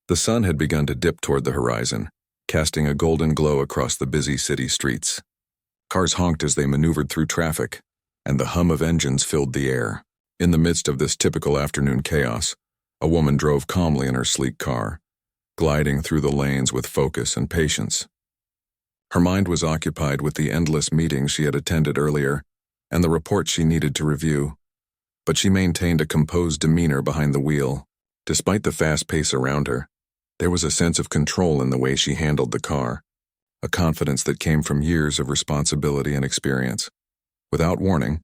The sun had begun to dip toward the horizon, casting a golden glow across the busy city streets. Cars honked as they maneuvered through traffic, and the hum of engines filled the air. In the midst of this typical afternoon chaos, a woman drove calmly in her sleek car, gliding through the lanes with focus and patience. Her mind was occupied with the endless meetings she had attended earlier and the reports she needed to review, but she maintained a composed demeanor behind the wheel. Despite the fast pace around her, there was a sense of control in the way she handled the car, a confidence that came from years of responsibility and experience. Without warning,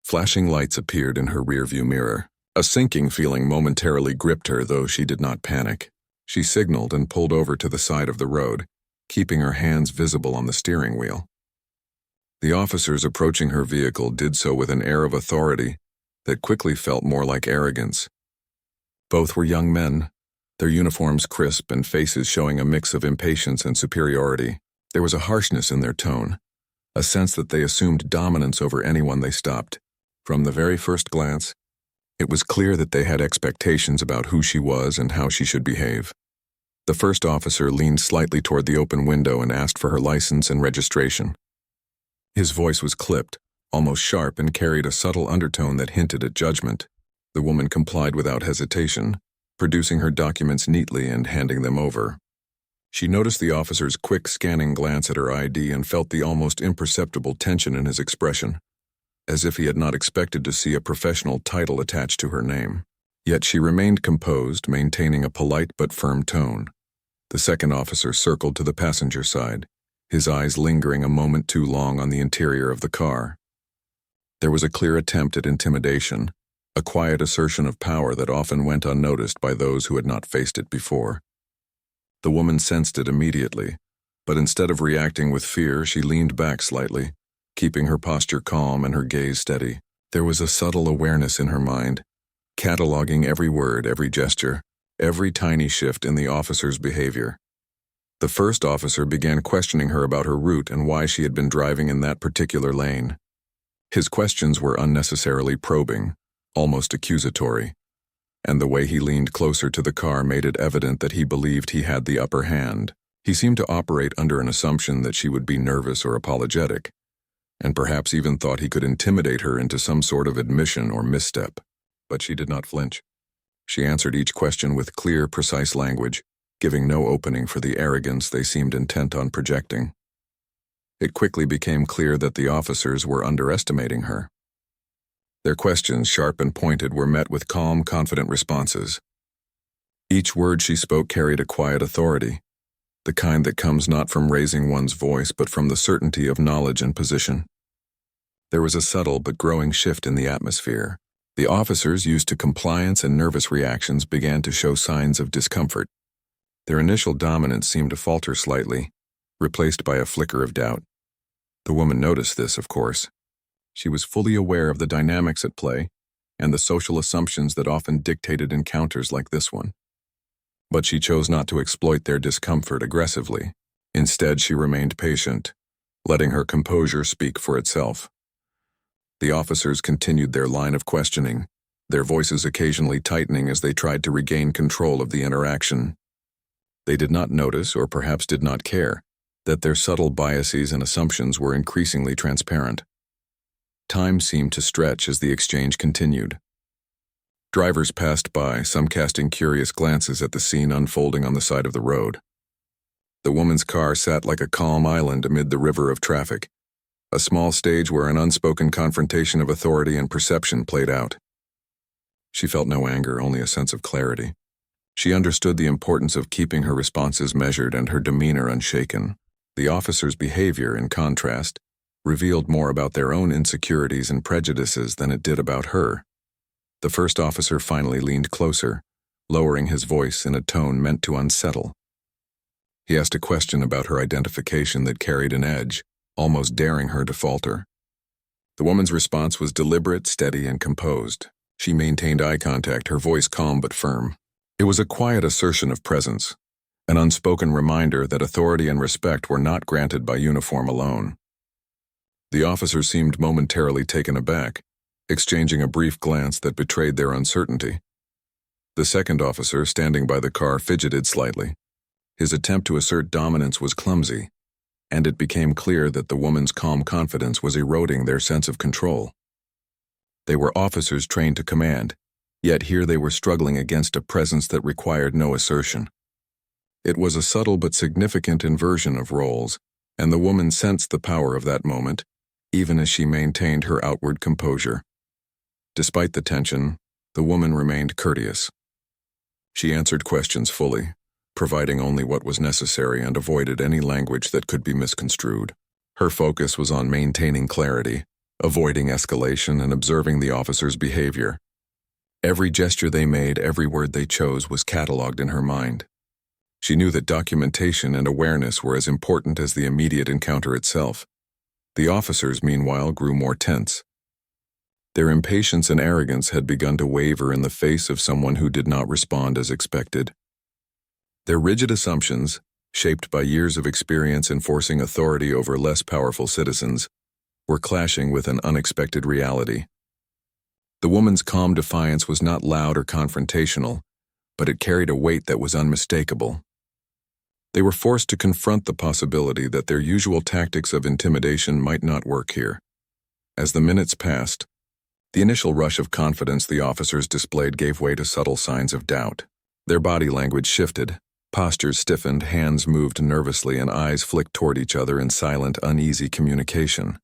flashing lights appeared in her rearview mirror. A sinking feeling momentarily gripped her, though she did not panic. She signaled and pulled over to the side of the road, keeping her hands visible on the steering wheel. The officers approaching her vehicle did so with an air of authority that quickly felt more like arrogance. Both were young men, their uniforms crisp and faces showing a mix of impatience and superiority. There was a harshness in their tone, a sense that they assumed dominance over anyone they stopped. From the very first glance, it was clear that they had expectations about who she was and how she should behave. The first officer leaned slightly toward the open window and asked for her license and registration. His voice was clipped, almost sharp, and carried a subtle undertone that hinted at judgment. The woman complied without hesitation, producing her documents neatly and handing them over. She noticed the officer's quick scanning glance at her ID and felt the almost imperceptible tension in his expression, as if he had not expected to see a professional title attached to her name. Yet she remained composed, maintaining a polite but firm tone. The second officer circled to the passenger side, his eyes lingering a moment too long on the interior of the car. There was a clear attempt at intimidation, a quiet assertion of power that often went unnoticed by those who had not faced it before. The woman sensed it immediately, but instead of reacting with fear, she leaned back slightly, keeping her posture calm and her gaze steady. There was a subtle awareness in her mind, cataloging every word, every gesture, every tiny shift in the officer's behavior. The first officer began questioning her about her route and why she had been driving in that particular lane. His questions were unnecessarily probing, almost accusatory, and the way he leaned closer to the car made it evident that he believed he had the upper hand. He seemed to operate under an assumption that she would be nervous or apologetic, and perhaps even thought he could intimidate her into some sort of admission or misstep. But she did not flinch. She answered each question with clear, precise language, giving no opening for the arrogance they seemed intent on projecting. It quickly became clear that the officers were underestimating her. Their questions, sharp and pointed, were met with calm, confident responses. Each word she spoke carried a quiet authority, the kind that comes not from raising one's voice but from the certainty of knowledge and position. There was a subtle but growing shift in the atmosphere. The officers, used to compliance and nervous reactions, began to show signs of discomfort. Their initial dominance seemed to falter slightly, replaced by a flicker of doubt. The woman noticed this, of course. She was fully aware of the dynamics at play and the social assumptions that often dictated encounters like this one. But she chose not to exploit their discomfort aggressively. Instead, she remained patient, letting her composure speak for itself. The officers continued their line of questioning, their voices occasionally tightening as they tried to regain control of the interaction. They did not notice, or perhaps did not care, that their subtle biases and assumptions were increasingly transparent. Time seemed to stretch as the exchange continued. Drivers passed by, some casting curious glances at the scene unfolding on the side of the road. The woman's car sat like a calm island amid the river of traffic, a small stage where an unspoken confrontation of authority and perception played out. She felt no anger, only a sense of clarity. She understood the importance of keeping her responses measured and her demeanor unshaken. The officer's behavior, in contrast, revealed more about their own insecurities and prejudices than it did about her. The first officer finally leaned closer, lowering his voice in a tone meant to unsettle. He asked a question about her identification that carried an edge, almost daring her to falter. The woman's response was deliberate, steady, and composed. She maintained eye contact, her voice calm but firm. It was a quiet assertion of presence, an unspoken reminder that authority and respect were not granted by uniform alone. The officer seemed momentarily taken aback, exchanging a brief glance that betrayed their uncertainty. The second officer, standing by the car, fidgeted slightly. His attempt to assert dominance was clumsy, and it became clear that the woman's calm confidence was eroding their sense of control. They were officers trained to command, yet here they were struggling against a presence that required no assertion. It was a subtle but significant inversion of roles, and the woman sensed the power of that moment, even as she maintained her outward composure. Despite the tension, the woman remained courteous. She answered questions fully, providing only what was necessary and avoided any language that could be misconstrued. Her focus was on maintaining clarity, avoiding escalation, and observing the officer's behavior. Every gesture they made, every word they chose was catalogued in her mind. She knew that documentation and awareness were as important as the immediate encounter itself. The officers, meanwhile, grew more tense. Their impatience and arrogance had begun to waver in the face of someone who did not respond as expected. Their rigid assumptions, shaped by years of experience enforcing authority over less powerful citizens, were clashing with an unexpected reality. The woman's calm defiance was not loud or confrontational, but it carried a weight that was unmistakable. They were forced to confront the possibility that their usual tactics of intimidation might not work here. As the minutes passed, the initial rush of confidence the officers displayed gave way to subtle signs of doubt. Their body language shifted, postures stiffened, hands moved nervously, and eyes flicked toward each other in silent, uneasy communication.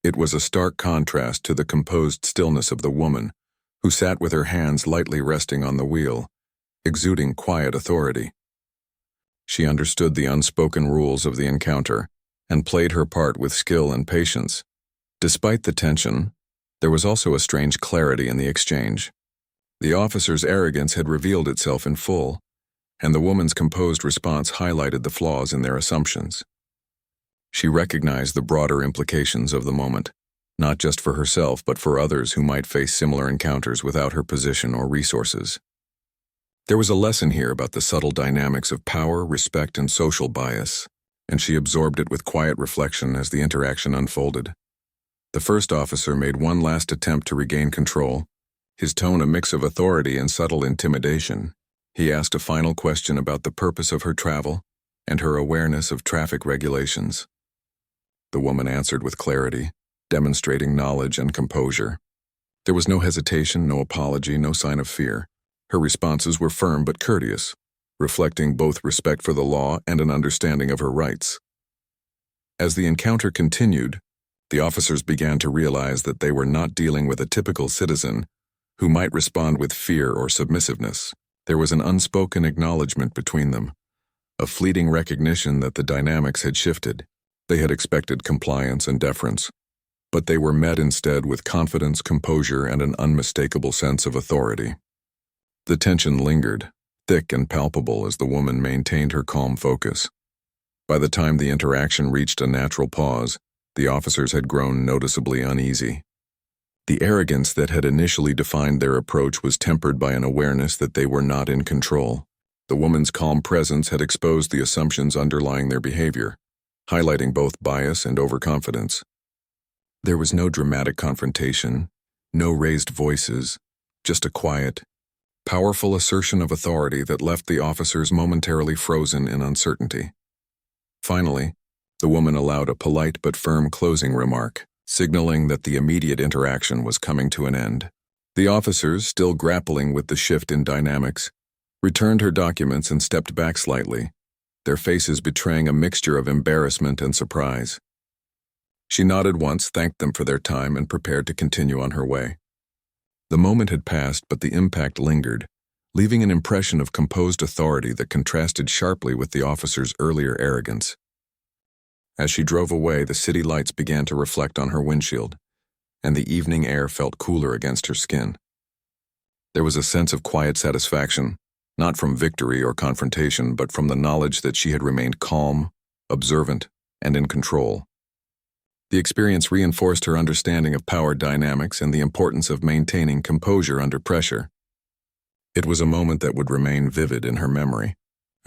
It was a stark contrast to the composed stillness of the woman, who sat with her hands lightly resting on the wheel, exuding quiet authority. She understood the unspoken rules of the encounter and played her part with skill and patience. Despite the tension, there was also a strange clarity in the exchange. The officer's arrogance had revealed itself in full, and the woman's composed response highlighted the flaws in their assumptions. She recognized the broader implications of the moment, not just for herself but for others who might face similar encounters without her position or resources. There was a lesson here about the subtle dynamics of power, respect, and social bias, and she absorbed it with quiet reflection as the interaction unfolded. The first officer made one last attempt to regain control, his tone a mix of authority and subtle intimidation. He asked a final question about the purpose of her travel and her awareness of traffic regulations. The woman answered with clarity, demonstrating knowledge and composure. There was no hesitation, no apology, no sign of fear. Her responses were firm but courteous, reflecting both respect for the law and an understanding of her rights. As the encounter continued, the officers began to realize that they were not dealing with a typical citizen who might respond with fear or submissiveness. There was an unspoken acknowledgement between them, a fleeting recognition that the dynamics had shifted. They had expected compliance and deference, but they were met instead with confidence, composure, and an unmistakable sense of authority. The tension lingered, thick and palpable as the woman maintained her calm focus. By the time the interaction reached a natural pause, the officers had grown noticeably uneasy. The arrogance that had initially defined their approach was tempered by an awareness that they were not in control. The woman's calm presence had exposed the assumptions underlying their behavior, highlighting both bias and overconfidence. There was no dramatic confrontation, no raised voices, just a quiet, powerful assertion of authority that left the officers momentarily frozen in uncertainty. Finally, the woman allowed a polite but firm closing remark, signaling that the immediate interaction was coming to an end. The officers, still grappling with the shift in dynamics, returned her documents and stepped back slightly, their faces betraying a mixture of embarrassment and surprise. She nodded once, thanked them for their time, and prepared to continue on her way. The moment had passed, but the impact lingered, leaving an impression of composed authority that contrasted sharply with the officer's earlier arrogance. As she drove away, the city lights began to reflect on her windshield, and the evening air felt cooler against her skin. There was a sense of quiet satisfaction, not from victory or confrontation, but from the knowledge that she had remained calm, observant, and in control. The experience reinforced her understanding of power dynamics and the importance of maintaining composure under pressure. It was a moment that would remain vivid in her memory,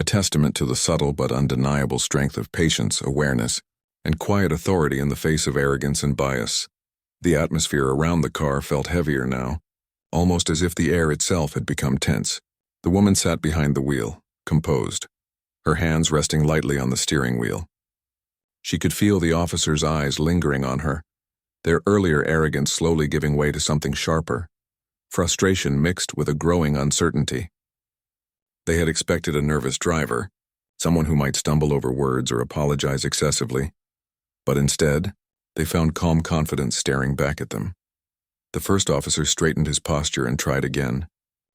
a testament to the subtle but undeniable strength of patience, awareness, and quiet authority in the face of arrogance and bias. The atmosphere around the car felt heavier now, almost as if the air itself had become tense. The woman sat behind the wheel, composed, her hands resting lightly on the steering wheel. She could feel the officer's eyes lingering on her, their earlier arrogance slowly giving way to something sharper, frustration mixed with a growing uncertainty. They had expected a nervous driver, someone who might stumble over words or apologize excessively, but instead, they found calm confidence staring back at them. The first officer straightened his posture and tried again,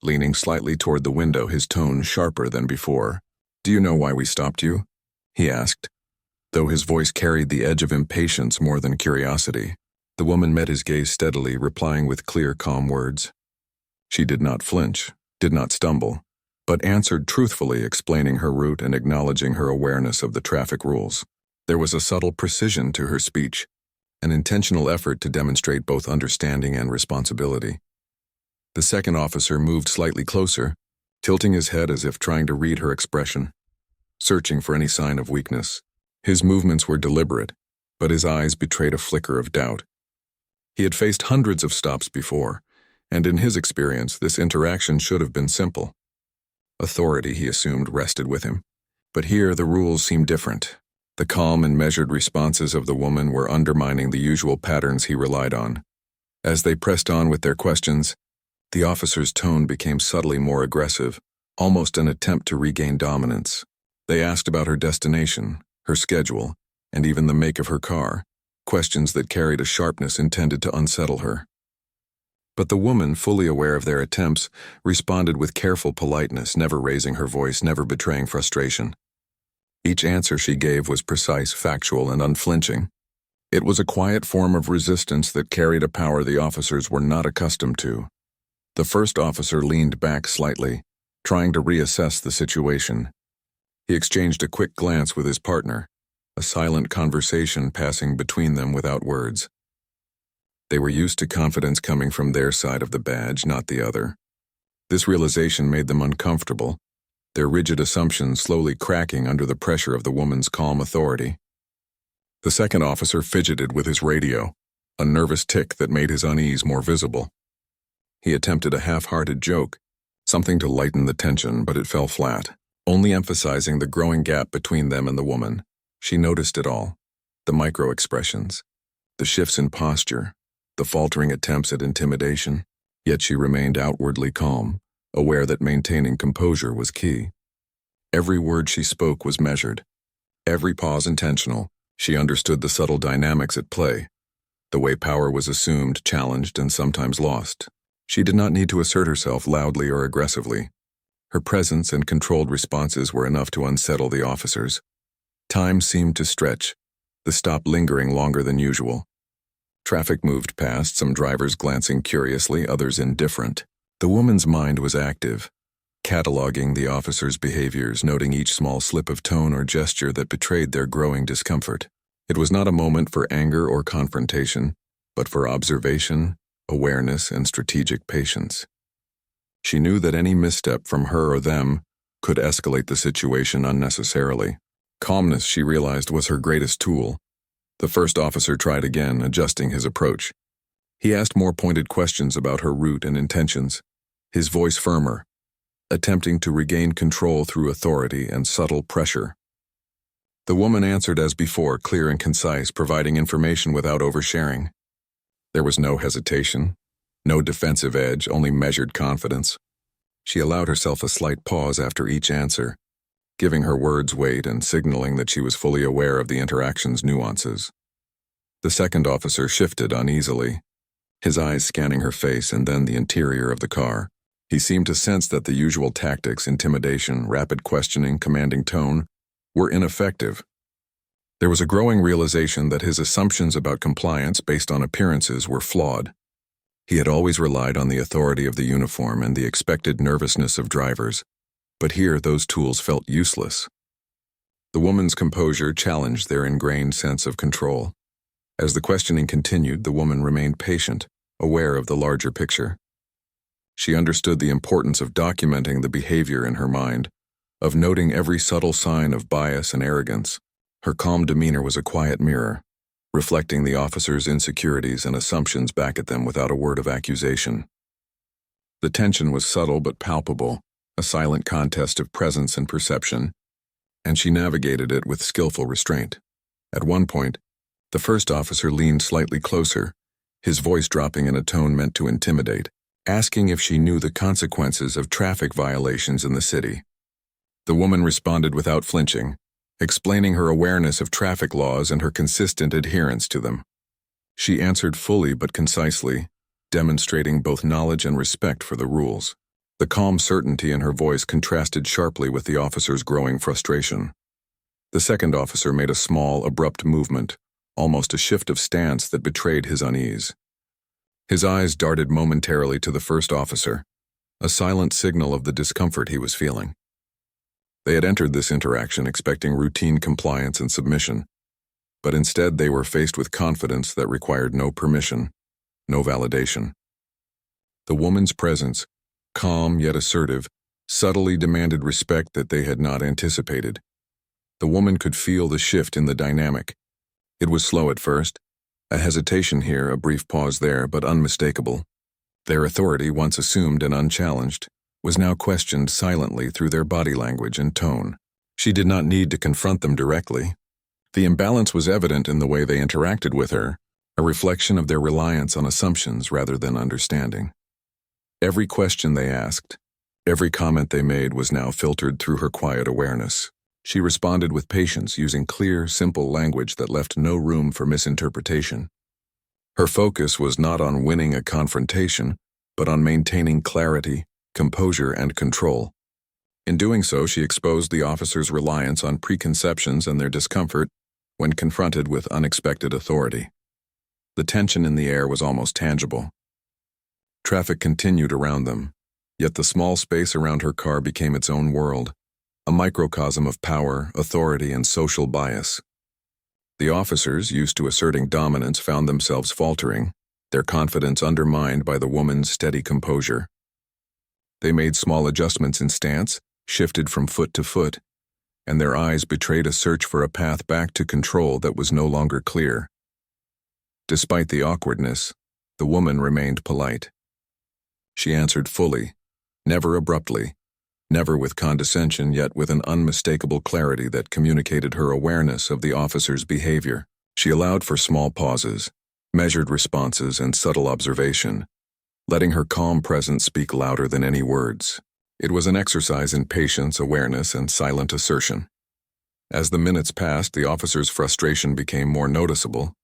leaning slightly toward the window, his tone sharper than before. "Do you know why we stopped you?" he asked, though his voice carried the edge of impatience more than curiosity. The woman met his gaze steadily, replying with clear, calm words. She did not flinch, did not stumble, but answered truthfully, explaining her route and acknowledging her awareness of the traffic rules. There was a subtle precision to her speech, an intentional effort to demonstrate both understanding and responsibility. The second officer moved slightly closer, tilting his head as if trying to read her expression, searching for any sign of weakness. His movements were deliberate, but his eyes betrayed a flicker of doubt. He had faced hundreds of stops before, and in his experience, this interaction should have been simple. Authority, he assumed, rested with him. But here the rules seemed different. The calm and measured responses of the woman were undermining the usual patterns he relied on. As they pressed on with their questions, the officer's tone became subtly more aggressive, almost an attempt to regain dominance. They asked about her destination, her schedule, and even the make of her car, questions that carried a sharpness intended to unsettle her. But the woman, fully aware of their attempts, responded with careful politeness, never raising her voice, never betraying frustration. Each answer she gave was precise, factual, and unflinching. It was a quiet form of resistance that carried a power the officers were not accustomed to. The first officer leaned back slightly, trying to reassess the situation. He exchanged a quick glance with his partner, a silent conversation passing between them without words. They were used to confidence coming from their side of the badge, not the other. This realization made them uncomfortable, their rigid assumptions slowly cracking under the pressure of the woman's calm authority. The second officer fidgeted with his radio, a nervous tic that made his unease more visible. He attempted a half-hearted joke, something to lighten the tension, but it fell flat, only emphasizing the growing gap between them and the woman. She noticed it all, the micro-expressions, the shifts in posture, the faltering attempts at intimidation, yet she remained outwardly calm, aware that maintaining composure was key. Every word she spoke was measured, every pause intentional. She understood the subtle dynamics at play, the way power was assumed, challenged, and sometimes lost. She did not need to assert herself loudly or aggressively. Her presence and controlled responses were enough to unsettle the officers. Time seemed to stretch, the stop lingering longer than usual. Traffic moved past, some drivers glancing curiously, others indifferent. The woman's mind was active, cataloging the officers' behaviors, noting each small slip of tone or gesture that betrayed their growing discomfort. It was not a moment for anger or confrontation, but for observation, awareness, and strategic patience. She knew that any misstep from her or them could escalate the situation unnecessarily. Calmness, she realized, was her greatest tool. The first officer tried again, adjusting his approach. He asked more pointed questions about her route and intentions, his voice firmer, attempting to regain control through authority and subtle pressure. The woman answered as before, clear and concise, providing information without oversharing. There was no hesitation, no defensive edge, only measured confidence. She allowed herself a slight pause after each answer, giving her words weight and signaling that she was fully aware of the interaction's nuances. The second officer shifted uneasily, his eyes scanning her face and then the interior of the car. He seemed to sense that the usual tactics, intimidation, rapid questioning, commanding tone, were ineffective. There was a growing realization that his assumptions about compliance based on appearances were flawed. He had always relied on the authority of the uniform and the expected nervousness of drivers, but here those tools felt useless. The woman's composure challenged their ingrained sense of control. As the questioning continued, the woman remained patient, aware of the larger picture. She understood the importance of documenting the behavior in her mind, of noting every subtle sign of bias and arrogance. Her calm demeanor was a quiet mirror, reflecting the officer's insecurities and assumptions back at them without a word of accusation. The tension was subtle but palpable, a silent contest of presence and perception, and she navigated it with skillful restraint. At one point, the first officer leaned slightly closer, his voice dropping in a tone meant to intimidate, asking if she knew the consequences of traffic violations in the city. The woman responded without flinching, explaining her awareness of traffic laws and her consistent adherence to them. She answered fully but concisely, demonstrating both knowledge and respect for the rules. The calm certainty in her voice contrasted sharply with the officer's growing frustration. The second officer made a small, abrupt movement, almost a shift of stance that betrayed his unease. His eyes darted momentarily to the first officer, a silent signal of the discomfort he was feeling. They had entered this interaction expecting routine compliance and submission, but instead they were faced with confidence that required no permission, no validation. The woman's presence, calm yet assertive, subtly demanded respect that they had not anticipated. The woman could feel the shift in the dynamic. It was slow at first, a hesitation here, a brief pause there, but unmistakable. Their authority, once assumed and unchallenged, was now questioned silently through their body language and tone. She did not need to confront them directly. The imbalance was evident in the way they interacted with her, a reflection of their reliance on assumptions rather than understanding. Every question they asked, every comment they made was now filtered through her quiet awareness. She responded with patience, using clear, simple language that left no room for misinterpretation. Her focus was not on winning a confrontation, but on maintaining clarity, composure, and control. In doing so, she exposed the officer's reliance on preconceptions and their discomfort when confronted with unexpected authority. The tension in the air was almost tangible. Traffic continued around them, yet the small space around her car became its own world, a microcosm of power, authority, and social bias. The officers, used to asserting dominance, found themselves faltering, their confidence undermined by the woman's steady composure. They made small adjustments in stance, shifted from foot to foot, and their eyes betrayed a search for a path back to control that was no longer clear. Despite the awkwardness, the woman remained polite. She answered fully, never abruptly, never with condescension, yet with an unmistakable clarity that communicated her awareness of the officer's behavior. She allowed for small pauses, measured responses, and subtle observation, letting her calm presence speak louder than any words. It was an exercise in patience, awareness, and silent assertion. As the minutes passed, the officer's frustration became more noticeable.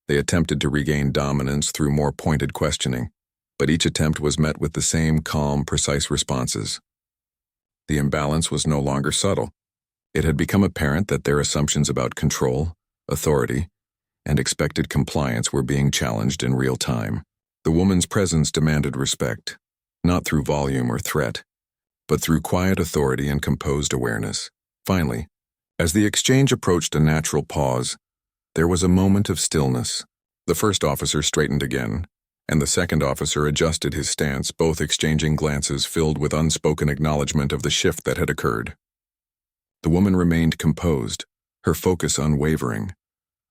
They attempted to regain dominance through more pointed questioning, but each attempt was met with the same calm, precise responses. The imbalance was no longer subtle. It had become apparent that their assumptions about control, authority, and expected compliance were being challenged in real time. The woman's presence demanded respect, not through volume or threat, but through quiet authority and composed awareness. Finally, as the exchange approached a natural pause, there was a moment of stillness. The first officer straightened again, and the second officer adjusted his stance, both exchanging glances filled with unspoken acknowledgement of the shift that had occurred. The woman remained composed, her focus unwavering,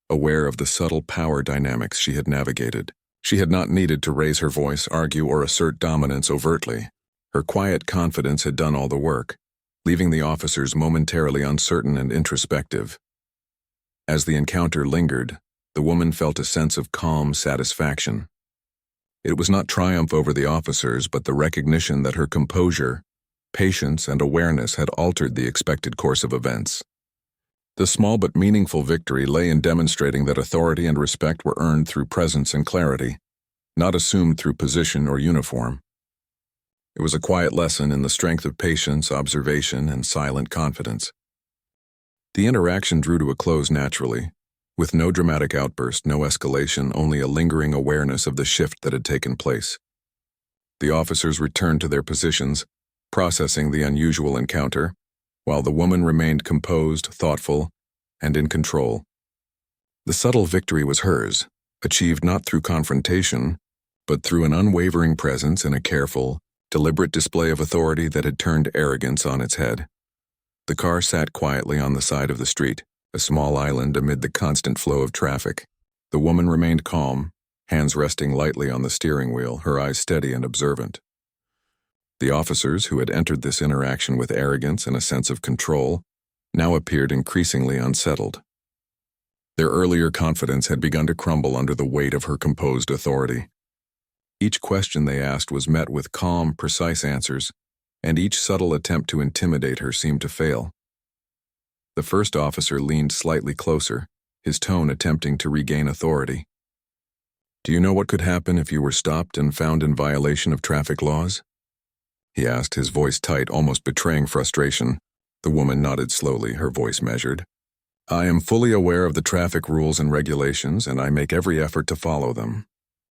aware of the subtle power dynamics she had navigated. She had not needed to raise her voice, argue, or assert dominance overtly. Her quiet confidence had done all the work, leaving the officers momentarily uncertain and introspective. As the encounter lingered, the woman felt a sense of calm satisfaction. It was not triumph over the officers, but the recognition that her composure, patience, and awareness had altered the expected course of events. The small but meaningful victory lay in demonstrating that authority and respect were earned through presence and clarity, not assumed through position or uniform. It was a quiet lesson in the strength of patience, observation, and silent confidence. The interaction drew to a close naturally, with no dramatic outburst, no escalation, only a lingering awareness of the shift that had taken place. The officers returned to their positions, processing the unusual encounter, while the woman remained composed, thoughtful, and in control. The subtle victory was hers, achieved not through confrontation, but through an unwavering presence and a careful, deliberate display of authority that had turned arrogance on its head. The car sat quietly on the side of the street, a small island amid the constant flow of traffic. The woman remained calm, hands resting lightly on the steering wheel, her eyes steady and observant. The officers, who had entered this interaction with arrogance and a sense of control, now appeared increasingly unsettled. Their earlier confidence had begun to crumble under the weight of her composed authority. Each question they asked was met with calm, precise answers, and each subtle attempt to intimidate her seemed to fail. The first officer leaned slightly closer, his tone attempting to regain authority. "Do you know what could happen if you were stopped and found in violation of traffic laws?" he asked, his voice tight, almost betraying frustration. The woman nodded slowly, her voice measured. "I am fully aware of the traffic rules and regulations, and I make every effort to follow them.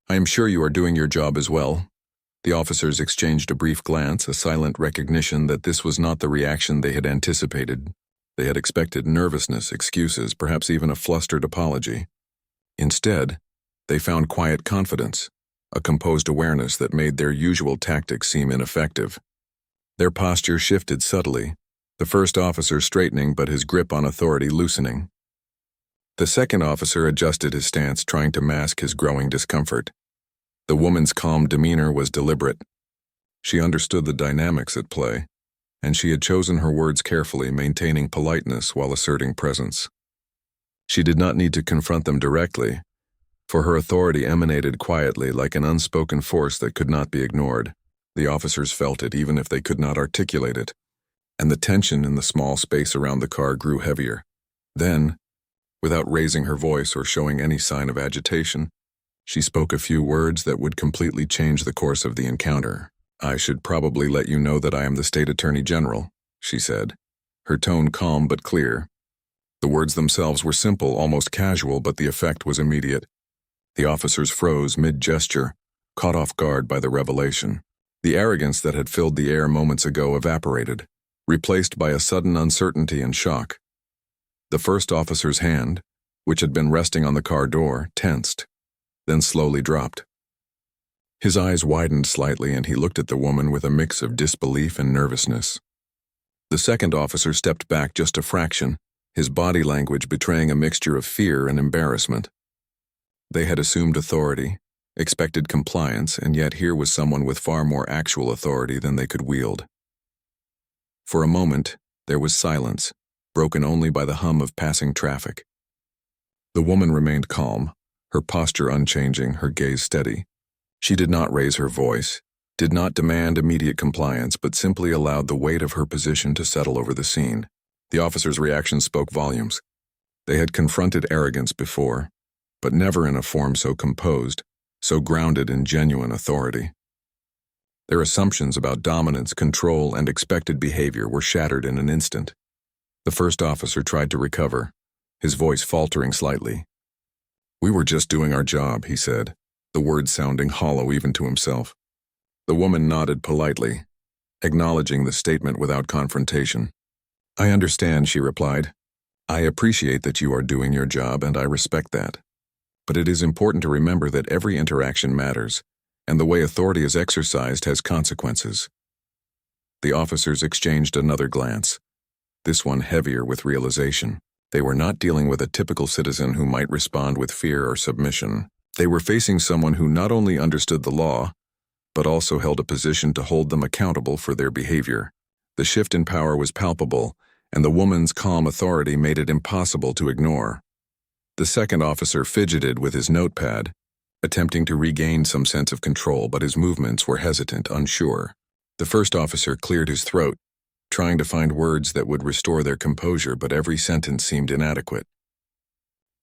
I am sure you are doing your job as well." The officers exchanged a brief glance, a silent recognition that this was not the reaction they had anticipated. They had expected nervousness, excuses, perhaps even a flustered apology. Instead, they found quiet confidence, a composed awareness that made their usual tactics seem ineffective. Their posture shifted subtly, the first officer straightening but his grip on authority loosening. The second officer adjusted his stance, trying to mask his growing discomfort. The woman's calm demeanor was deliberate. She understood the dynamics at play, and she had chosen her words carefully, maintaining politeness while asserting presence. She did not need to confront them directly, for her authority emanated quietly like an unspoken force that could not be ignored. The officers felt it even if they could not articulate it, and the tension in the small space around the car grew heavier. Then, without raising her voice or showing any sign of agitation, she spoke a few words that would completely change the course of the encounter. "I should probably let you know that I am the State Attorney General," she said, her tone calm but clear. The words themselves were simple, almost casual, but the effect was immediate. The officers froze mid-gesture, caught off guard by the revelation. The arrogance that had filled the air moments ago evaporated, replaced by a sudden uncertainty and shock. The first officer's hand, which had been resting on the car door, tensed, then slowly dropped. His eyes widened slightly and he looked at the woman with a mix of disbelief and nervousness. The second officer stepped back just a fraction, his body language betraying a mixture of fear and embarrassment. They had assumed authority, expected compliance, and yet here was someone with far more actual authority than they could wield. For a moment, there was silence, broken only by the hum of passing traffic. The woman remained calm, her posture unchanging, her gaze steady. She did not raise her voice, did not demand immediate compliance, but simply allowed the weight of her position to settle over the scene. The officer's reaction spoke volumes. They had confronted arrogance before, but never in a form so composed, so grounded in genuine authority. Their assumptions about dominance, control, and expected behavior were shattered in an instant. The first officer tried to recover, his voice faltering slightly. "We were just doing our job," he said, the words sounding hollow even to himself. The woman nodded politely, acknowledging the statement without confrontation. "I understand," she replied. "I appreciate that you are doing your job, and I respect that. But it is important to remember that every interaction matters, and the way authority is exercised has consequences." The officers exchanged another glance, this one heavier with realization. They were not dealing with a typical citizen who might respond with fear or submission. They were facing someone who not only understood the law, but also held a position to hold them accountable for their behavior. The shift in power was palpable, and the woman's calm authority made it impossible to ignore. The second officer fidgeted with his notepad, attempting to regain some sense of control, but his movements were hesitant, unsure. The first officer cleared his throat, trying to find words that would restore their composure, but every sentence seemed inadequate.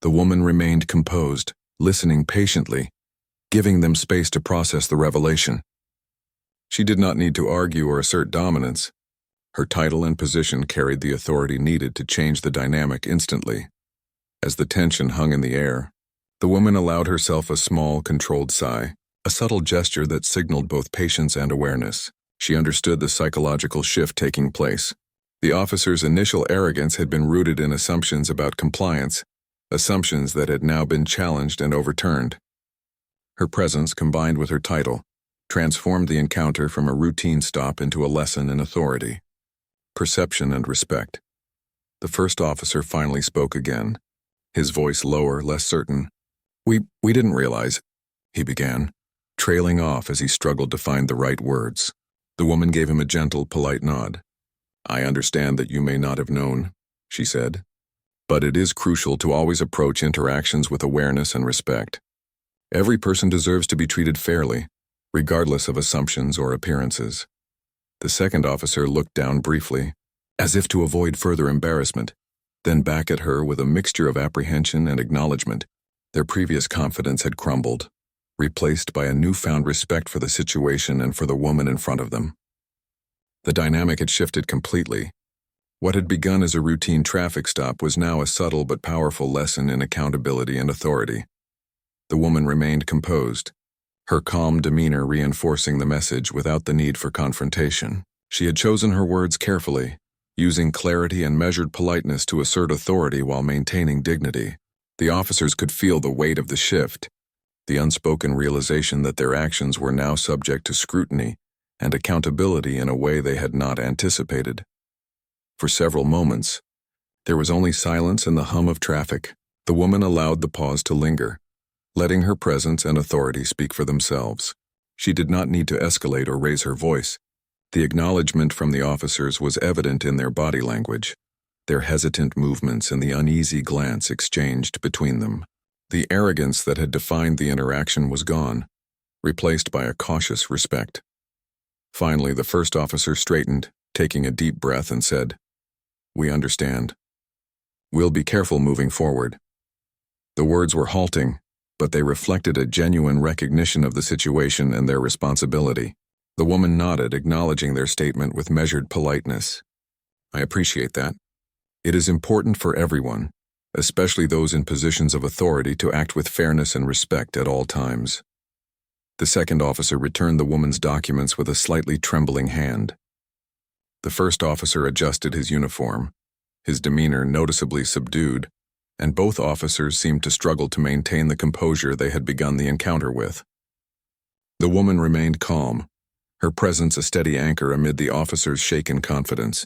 The woman remained composed, listening patiently, giving them space to process the revelation. She did not need to argue or assert dominance. Her title and position carried the authority needed to change the dynamic instantly. As the tension hung in the air, the woman allowed herself a small, controlled sigh, a subtle gesture that signaled both patience and awareness. She understood the psychological shift taking place. The officer's initial arrogance had been rooted in assumptions about compliance, assumptions that had now been challenged and overturned. Her presence, combined with her title, transformed the encounter from a routine stop into a lesson in authority, perception, and respect. The first officer finally spoke again, his voice lower, less certain. We didn't realize," he began, trailing off as he struggled to find the right words. The woman gave him a gentle, polite nod. "I understand that you may not have known," she said, "but it is crucial to always approach interactions with awareness and respect. Every person deserves to be treated fairly, regardless of assumptions or appearances." The second officer looked down briefly, as if to avoid further embarrassment, then back at her with a mixture of apprehension and acknowledgement. Their previous confidence had crumbled, replaced by a newfound respect for the situation and for the woman in front of them. The dynamic had shifted completely. What had begun as a routine traffic stop was now a subtle but powerful lesson in accountability and authority. The woman remained composed, her calm demeanor reinforcing the message without the need for confrontation. She had chosen her words carefully, using clarity and measured politeness to assert authority while maintaining dignity. The officers could feel the weight of the shift, the unspoken realization that their actions were now subject to scrutiny and accountability in a way they had not anticipated. For several moments, there was only silence and the hum of traffic. The woman allowed the pause to linger, letting her presence and authority speak for themselves. She did not need to escalate or raise her voice. The acknowledgement from the officers was evident in their body language, their hesitant movements and the uneasy glance exchanged between them. The arrogance that had defined the interaction was gone, replaced by a cautious respect. Finally, the first officer straightened, taking a deep breath, and said, "We understand. We'll be careful moving forward." The words were halting, but they reflected a genuine recognition of the situation and their responsibility. The woman nodded, acknowledging their statement with measured politeness. "I appreciate that. It is important for everyone, especially those in positions of authority, to act with fairness and respect at all times." The second officer returned the woman's documents with a slightly trembling hand. The first officer adjusted his uniform, his demeanor noticeably subdued, and both officers seemed to struggle to maintain the composure they had begun the encounter with. The woman remained calm, her presence a steady anchor amid the officers' shaken confidence.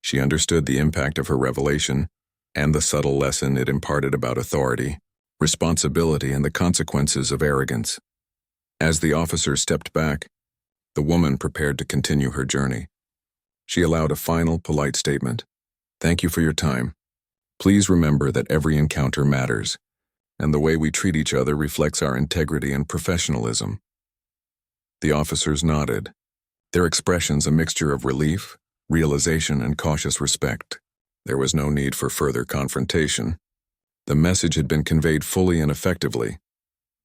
She understood the impact of her revelation and the subtle lesson it imparted about authority, responsibility, and the consequences of arrogance. As the officer stepped back, the woman prepared to continue her journey. She allowed a final, polite statement. "Thank you for your time. Please remember that every encounter matters, and the way we treat each other reflects our integrity and professionalism." The officers nodded, their expressions a mixture of relief, realization, and cautious respect. There was no need for further confrontation. The message had been conveyed fully and effectively.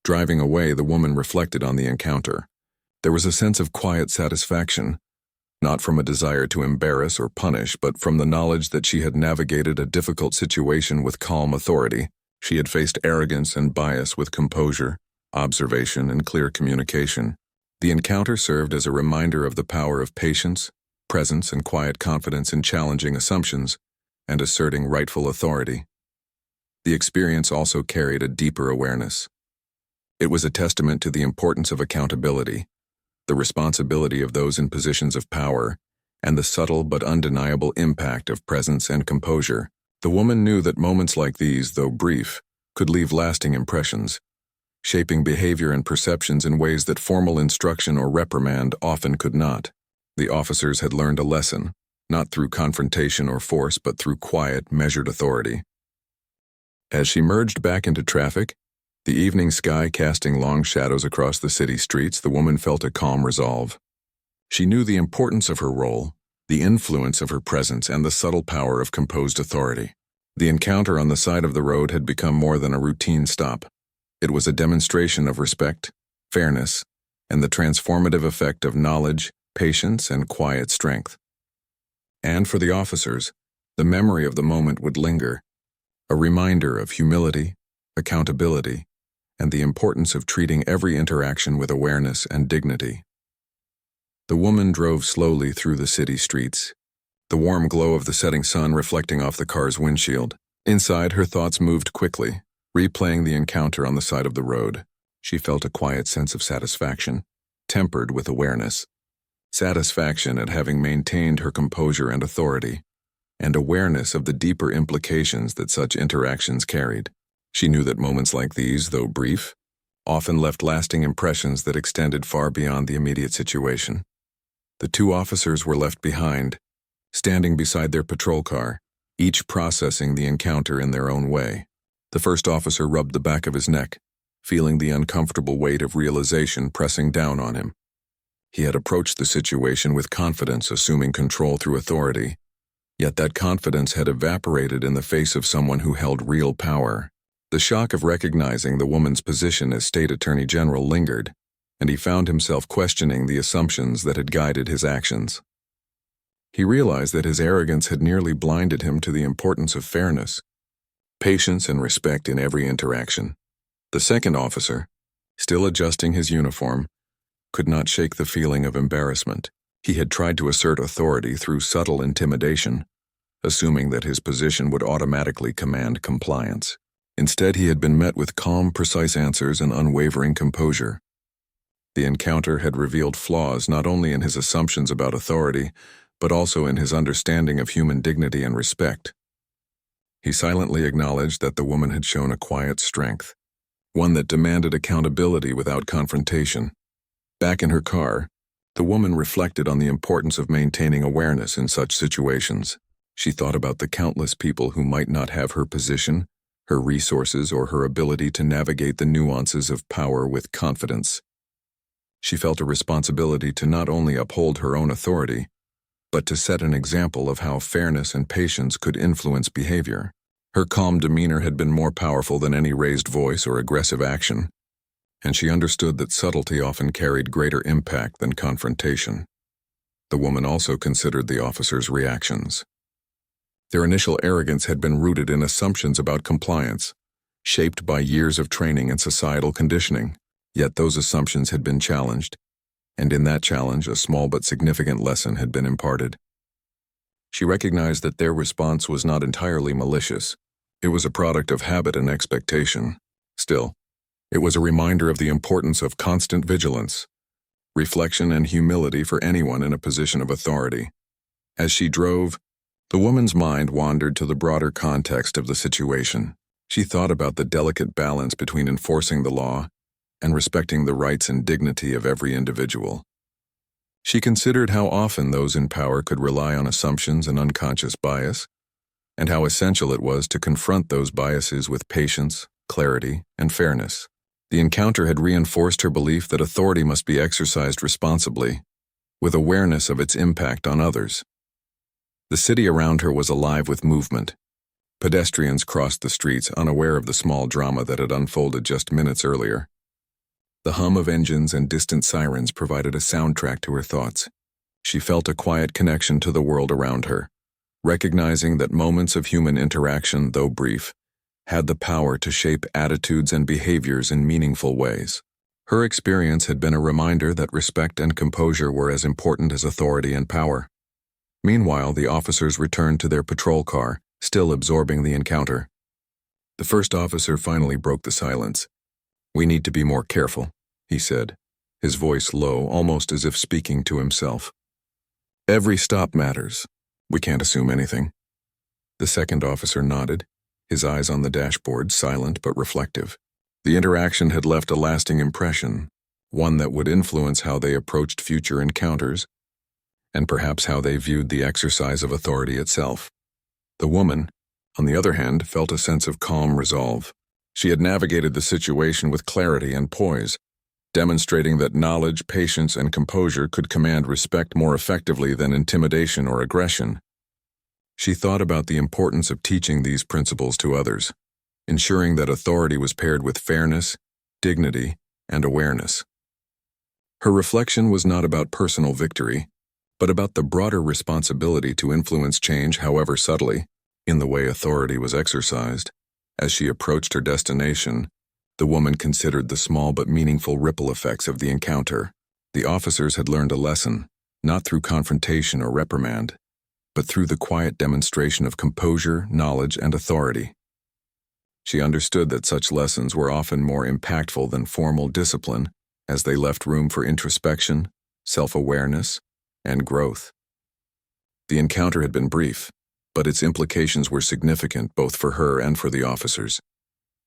Driving away, the woman reflected on the encounter. There was a sense of quiet satisfaction, not from a desire to embarrass or punish, but from the knowledge that she had navigated a difficult situation with calm authority. She had faced arrogance and bias with composure, observation, and clear communication. The encounter served as a reminder of the power of patience, presence, and quiet confidence in challenging assumptions and asserting rightful authority. The experience also carried a deeper awareness. It was a testament to the importance of accountability, the responsibility of those in positions of power, and the subtle but undeniable impact of presence and composure. The woman knew that moments like these, though brief, could leave lasting impressions, shaping behavior and perceptions in ways that formal instruction or reprimand often could not. The officers had learned a lesson, not through confrontation or force, but through quiet, measured authority. As she merged back into traffic, the evening sky casting long shadows across the city streets, the woman felt a calm resolve. She knew the importance of her role, the influence of her presence, and the subtle power of composed authority. The encounter on the side of the road had become more than a routine stop. It was a demonstration of respect, fairness, and the transformative effect of knowledge, patience, and quiet strength. And for the officers, the memory of the moment would linger, a reminder of humility, accountability, and the importance of treating every interaction with awareness and dignity. The woman drove slowly through the city streets, the warm glow of the setting sun reflecting off the car's windshield. Inside, her thoughts moved quickly, replaying the encounter on the side of the road. She felt a quiet sense of satisfaction, tempered with awareness. Satisfaction at having maintained her composure and authority, and awareness of the deeper implications that such interactions carried. She knew that moments like these, though brief, often left lasting impressions that extended far beyond the immediate situation. The two officers were left behind, standing beside their patrol car, each processing the encounter in their own way. The first officer rubbed the back of his neck, feeling the uncomfortable weight of realization pressing down on him. He had approached the situation with confidence, assuming control through authority, yet that confidence had evaporated in the face of someone who held real power. The shock of recognizing the woman's position as State Attorney General lingered, and he found himself questioning the assumptions that had guided his actions. He realized that his arrogance had nearly blinded him to the importance of fairness, patience, and respect in every interaction. The second officer, still adjusting his uniform, could not shake the feeling of embarrassment. He had tried to assert authority through subtle intimidation, assuming that his position would automatically command compliance. Instead, he had been met with calm, precise answers and unwavering composure. The encounter had revealed flaws not only in his assumptions about authority, but also in his understanding of human dignity and respect. He silently acknowledged that the woman had shown a quiet strength, one that demanded accountability without confrontation. Back in her car, the woman reflected on the importance of maintaining awareness in such situations. She thought about the countless people who might not have her position, her resources, or her ability to navigate the nuances of power with confidence. She felt a responsibility to not only uphold her own authority, but to set an example of how fairness and patience could influence behavior. Her calm demeanor had been more powerful than any raised voice or aggressive action, and she understood that subtlety often carried greater impact than confrontation. The woman also considered the officers' reactions. Their initial arrogance had been rooted in assumptions about compliance, shaped by years of training and societal conditioning. Yet those assumptions had been challenged, and in that challenge, a small but significant lesson had been imparted. She recognized that their response was not entirely malicious. It was a product of habit and expectation. Still, it was a reminder of the importance of constant vigilance, reflection, and humility for anyone in a position of authority. As she drove, the woman's mind wandered to the broader context of the situation. She thought about the delicate balance between enforcing the law and respecting the rights and dignity of every individual. She considered how often those in power could rely on assumptions and unconscious bias, and how essential it was to confront those biases with patience, clarity, and fairness. The encounter had reinforced her belief that authority must be exercised responsibly, with awareness of its impact on others. The city around her was alive with movement. Pedestrians crossed the streets, unaware of the small drama that had unfolded just minutes earlier. The hum of engines and distant sirens provided a soundtrack to her thoughts. She felt a quiet connection to the world around her, recognizing that moments of human interaction, though brief, had the power to shape attitudes and behaviors in meaningful ways. Her experience had been a reminder that respect and composure were as important as authority and power. Meanwhile, the officers returned to their patrol car, still absorbing the encounter. The first officer finally broke the silence. "We need to be more careful," he said, his voice low, almost as if speaking to himself. "Every stop matters. We can't assume anything." The second officer nodded, his eyes on the dashboard, silent but reflective. The interaction had left a lasting impression, one that would influence how they approached future encounters, and perhaps how they viewed the exercise of authority itself. The woman, on the other hand, felt a sense of calm resolve. She had navigated the situation with clarity and poise, demonstrating that knowledge, patience, and composure could command respect more effectively than intimidation or aggression. She thought about the importance of teaching these principles to others, ensuring that authority was paired with fairness, dignity, and awareness. Her reflection was not about personal victory, but about the broader responsibility to influence change, however subtly, in the way authority was exercised. As she approached her destination, the woman considered the small but meaningful ripple effects of the encounter. The officers had learned a lesson, not through confrontation or reprimand, but through the quiet demonstration of composure, knowledge, and authority. She understood that such lessons were often more impactful than formal discipline, as they left room for introspection, self-awareness, and growth. The encounter had been brief, but its implications were significant both for her and for the officers.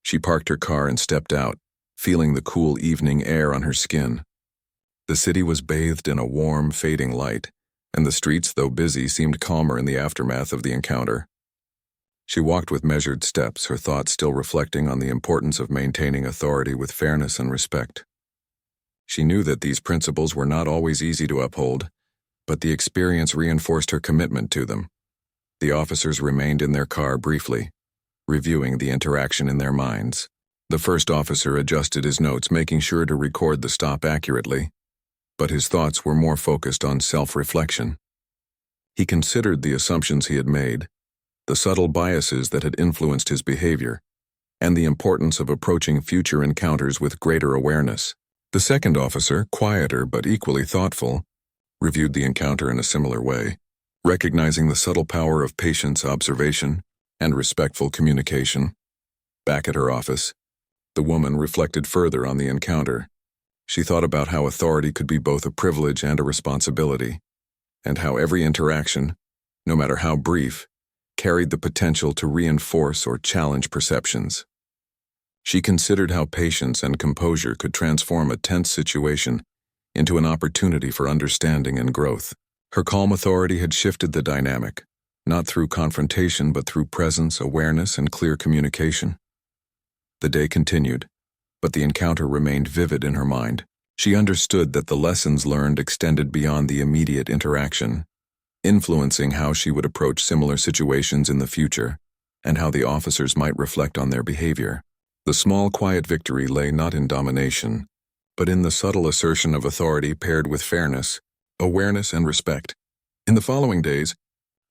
She parked her car and stepped out, feeling the cool evening air on her skin. The city was bathed in a warm, fading light, and the streets, though busy, seemed calmer in the aftermath of the encounter. She walked with measured steps, her thoughts still reflecting on the importance of maintaining authority with fairness and respect. She knew that these principles were not always easy to uphold, but the experience reinforced her commitment to them. The officers remained in their car briefly, reviewing the interaction in their minds. The first officer adjusted his notes, making sure to record the stop accurately, but his thoughts were more focused on self-reflection. He considered the assumptions he had made, the subtle biases that had influenced his behavior, and the importance of approaching future encounters with greater awareness. The second officer, quieter but equally thoughtful, reviewed the encounter in a similar way, recognizing the subtle power of patience, observation, and respectful communication. Back at her office, the woman reflected further on the encounter. She thought about how authority could be both a privilege and a responsibility, and how every interaction, no matter how brief, carried the potential to reinforce or challenge perceptions. She considered how patience and composure could transform a tense situation into an opportunity for understanding and growth. Her calm authority had shifted the dynamic, not through confrontation but through presence, awareness, and clear communication. The day continued, but the encounter remained vivid in her mind. She understood that the lessons learned extended beyond the immediate interaction, influencing how she would approach similar situations in the future and how the officers might reflect on their behavior. The small, quiet victory lay not in domination, but in the subtle assertion of authority paired with fairness, awareness, and respect. In the following days,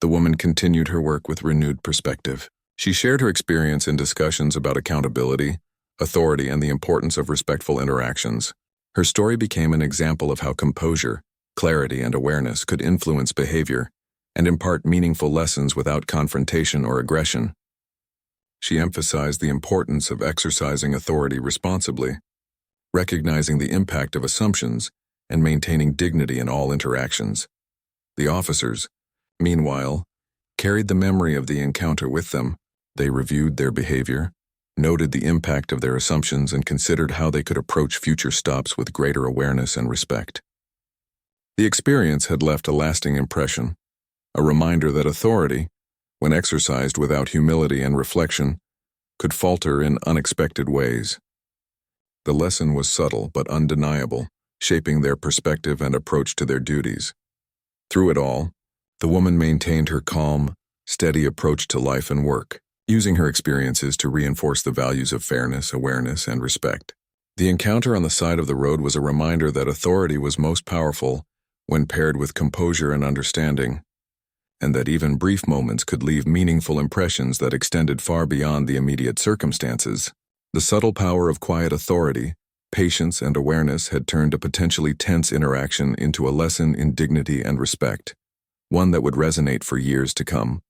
the woman continued her work with renewed perspective. She shared her experience in discussions about accountability, authority, and the importance of respectful interactions. Her story became an example of how composure, clarity, and awareness could influence behavior and impart meaningful lessons without confrontation or aggression. She emphasized the importance of exercising authority responsibly, recognizing the impact of assumptions, and maintaining dignity in all interactions. The officers, meanwhile, carried the memory of the encounter with them. They reviewed their behavior, noted the impact of their assumptions, and considered how they could approach future stops with greater awareness and respect. The experience had left a lasting impression, a reminder that authority, when exercised without humility and reflection, could falter in unexpected ways. The lesson was subtle but undeniable, shaping their perspective and approach to their duties. Through it all, the woman maintained her calm, steady approach to life and work, using her experiences to reinforce the values of fairness, awareness, and respect. The encounter on the side of the road was a reminder that authority was most powerful when paired with composure and understanding, and that even brief moments could leave meaningful impressions that extended far beyond the immediate circumstances. The subtle power of quiet authority, patience, and awareness had turned a potentially tense interaction into a lesson in dignity and respect, one that would resonate for years to come.